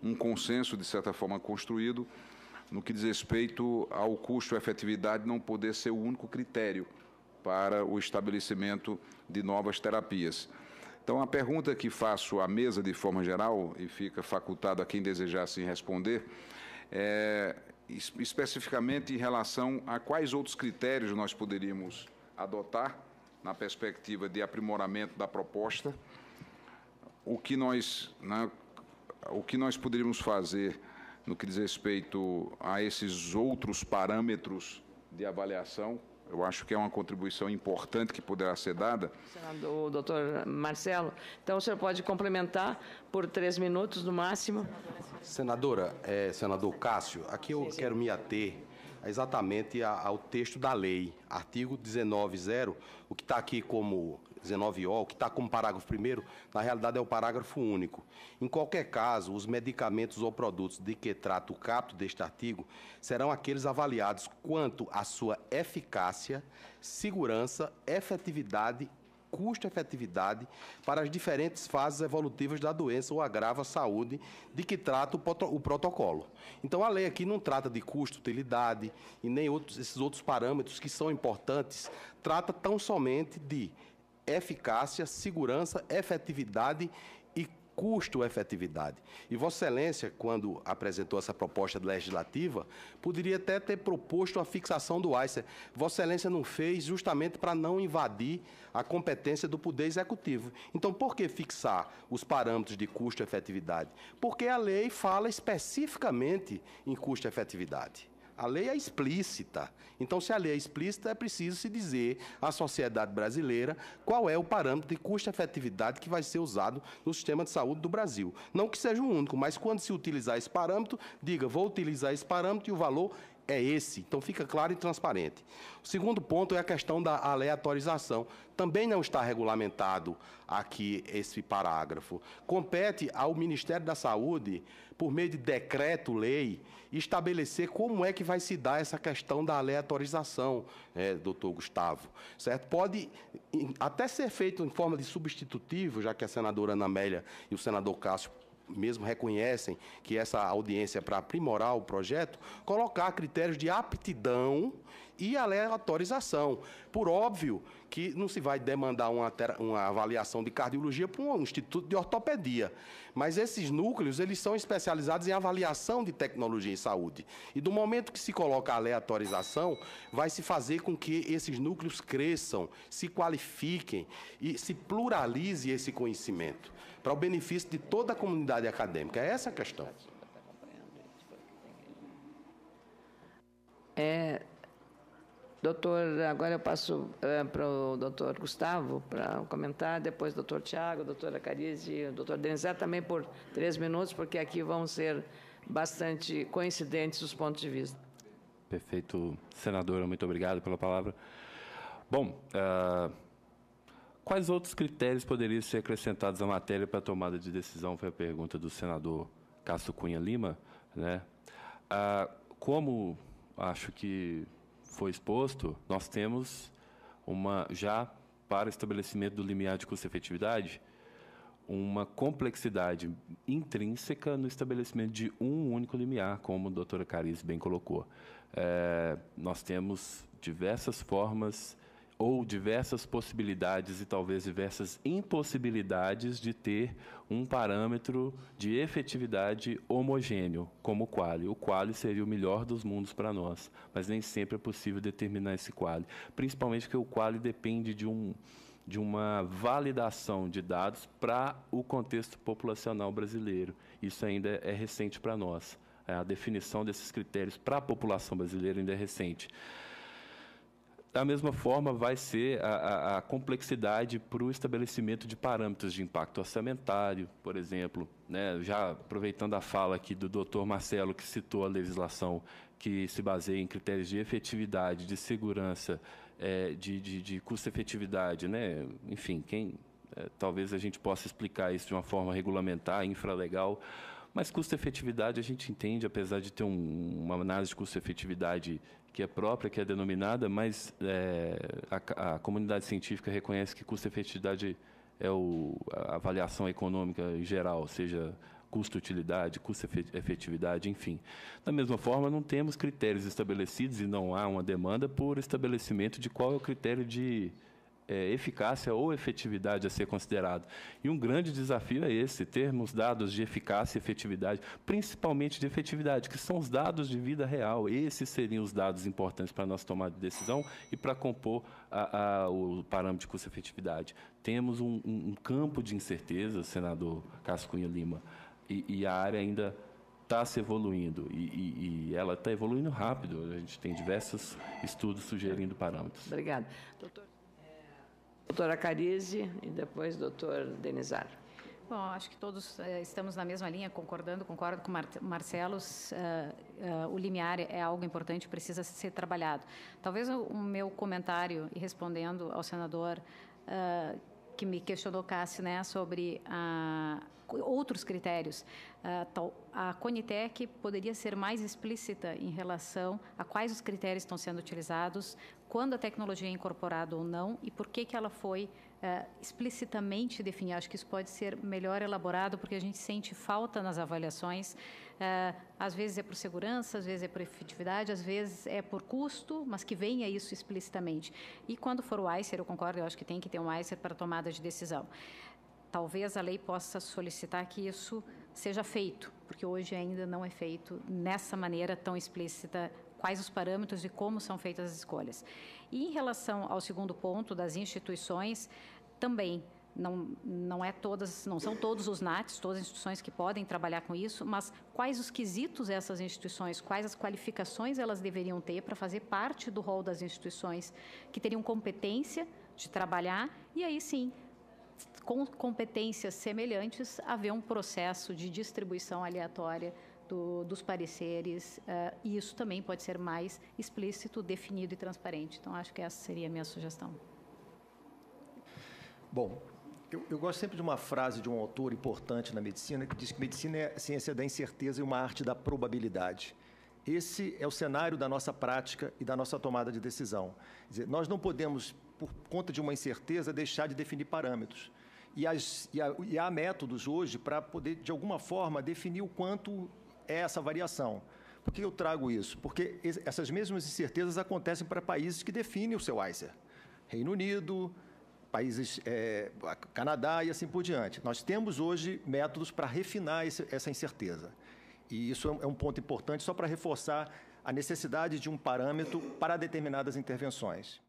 um consenso, de certa forma, construído no que diz respeito ao custo-efetividade não poder ser o único critério para o estabelecimento de novas terapias. Então, a pergunta que faço à mesa de forma geral, e fica facultado a quem desejar assim responder, é especificamente em relação a quais outros critérios nós poderíamos adotar na perspectiva de aprimoramento da proposta, o que nós poderíamos fazer no que diz respeito a esses outros parâmetros de avaliação. Eu acho que é uma contribuição importante que poderá ser dada. Senador, doutor Marcelo, então o senhor pode complementar por 3 minutos no máximo. Senadora, senador Cássio, aqui eu quero me ater exatamente ao texto da lei, artigo 19.0, o que está aqui como 19O, o que está como parágrafo primeiro, na realidade é o parágrafo único. Em qualquer caso, os medicamentos ou produtos de que trata o caput deste artigo serão aqueles avaliados quanto à sua eficácia, segurança, efetividade, custo-efetividade para as diferentes fases evolutivas da doença ou agravo à saúde de que trata o protocolo. Então, a lei aqui não trata de custo, utilidade e nem esses outros parâmetros que são importantes, trata tão somente de eficácia, segurança, efetividade e custo-efetividade. E Vossa Excelência, quando apresentou essa proposta legislativa, poderia até ter proposto a fixação do ICER. Vossa Excelência não fez justamente para não invadir a competência do Poder Executivo. Então, por que fixar os parâmetros de custo-efetividade? Porque a lei fala especificamente em custo-efetividade. A lei é explícita. Então, se a lei é explícita, é preciso se dizer à sociedade brasileira qual é o parâmetro de custo-efetividade que vai ser usado no sistema de saúde do Brasil. Não que seja o único, mas quando se utilizar esse parâmetro, diga, vou utilizar esse parâmetro e o valor é esse. Então, fica claro e transparente. O segundo ponto é a questão da aleatorização. Também não está regulamentado aqui esse parágrafo. Compete ao Ministério da Saúde, por meio de decreto-lei, estabelecer como é que vai se dar essa questão da aleatorização, doutor Gustavo. Certo? Pode até ser feito em forma de substitutivo, já que a senadora Ana Amélia e o senador Cássio mesmo reconhecem que essa audiência é para aprimorar o projeto, colocar critérios de aptidão e aleatorização. Por óbvio que não se vai demandar uma avaliação de cardiologia para um instituto de ortopedia, mas esses núcleos eles são especializados em avaliação de tecnologia em saúde. E do momento que se coloca a aleatorização, vai se fazer com que esses núcleos cresçam, se qualifiquem e se pluralize esse conhecimento, para o benefício de toda a comunidade acadêmica. É essa a questão. Doutor, agora eu passo para o doutor Gustavo para comentar, depois o doutor Tiago, a doutora Cariz e o doutor Denizé também por 3 minutos, porque aqui vão ser bastante coincidentes os pontos de vista. Perfeito, senadora, muito obrigado pela palavra. Bom, quais outros critérios poderiam ser acrescentados à matéria para a tomada de decisão? Foi a pergunta do senador Cássio Cunha Lima, né? Como acho que foi exposto, nós temos já para estabelecimento do limiar de custo-efetividade, uma complexidade intrínseca no estabelecimento de um único limiar, como a doutora Cariz bem colocou. Nós temos diversas formas ou diversas possibilidades e talvez diversas impossibilidades de ter um parâmetro de efetividade homogêneo, como o QALY. O QALY seria o melhor dos mundos para nós, mas nem sempre é possível determinar esse QALY, principalmente porque o QALY depende de uma validação de dados para o contexto populacional brasileiro. Isso ainda é recente para nós. A definição desses critérios para a população brasileira ainda é recente. Da mesma forma, vai ser a complexidade para o estabelecimento de parâmetros de impacto orçamentário, por exemplo, né? Já aproveitando a fala aqui do doutor Marcelo, que citou a legislação que se baseia em critérios de efetividade, de segurança, de custo-efetividade, né? Enfim, talvez a gente possa explicar isso de uma forma regulamentar, infralegal, mas custo-efetividade a gente entende, apesar de ter uma análise de custo-efetividade que é própria, que é denominada, mas a comunidade científica reconhece que custo-efetividade é a avaliação econômica em geral, ou seja, custo-utilidade, custo-efetividade, enfim. Da mesma forma, não temos critérios estabelecidos e não há uma demanda por estabelecimento de qual é o critério de eficácia ou efetividade a ser considerado. E um grande desafio é esse, termos dados de eficácia e efetividade, principalmente de efetividade, que são os dados de vida real. Esses seriam os dados importantes para a nossa tomada de decisão e para compor o parâmetro de custo-efetividade. Temos um campo de incerteza, senador Cássio Cunha Lima, e a área ainda está se evoluindo, e ela está evoluindo rápido. A gente tem diversos estudos sugerindo parâmetros. Obrigada. Doutora Carize e depois doutor Denizar. Bom, acho que todos estamos na mesma linha, concordo com o Marcelo. O limiar é algo importante, precisa ser trabalhado. Talvez o meu comentário, e respondendo ao senador que me questionou, Cássio, né, sobre outros critérios, a Conitec poderia ser mais explícita em relação a quais os critérios estão sendo utilizados, quando a tecnologia é incorporada ou não e por que ela foi explicitamente definida. Acho que isso pode ser melhor elaborado, porque a gente sente falta nas avaliações. Às vezes é por segurança, às vezes é por efetividade, às vezes é por custo, mas que venha isso explicitamente. E quando for o ICER, eu concordo, eu acho que tem que ter um ICER para tomada de decisão. Talvez a lei possa solicitar que isso seja feito, porque hoje ainda não é feito nessa maneira tão explícita, quais os parâmetros e como são feitas as escolhas. E em relação ao segundo ponto das instituições, também não são todos os NATs, todas as instituições que podem trabalhar com isso, mas quais os quesitos essas instituições, quais as qualificações elas deveriam ter para fazer parte do rol das instituições que teriam competência de trabalhar, e aí sim, com competências semelhantes, haver um processo de distribuição aleatória dos pareceres, e isso também pode ser mais explícito, definido e transparente. Então, acho que essa seria a minha sugestão. Bom, eu gosto sempre de uma frase de um autor importante na medicina, que diz que medicina é a ciência da incerteza e uma arte da probabilidade. Esse é o cenário da nossa prática e da nossa tomada de decisão. Quer dizer, nós não podemos, por conta de uma incerteza, deixar de definir parâmetros. E há métodos hoje para poder, de alguma forma, definir o quanto é essa variação. Por que eu trago isso? Porque essas mesmas incertezas acontecem para países que definem o seu ICER. Reino Unido, países, Canadá e assim por diante. Nós temos hoje métodos para refinar essa incerteza. E isso é um ponto importante só para reforçar a necessidade de um parâmetro para determinadas intervenções.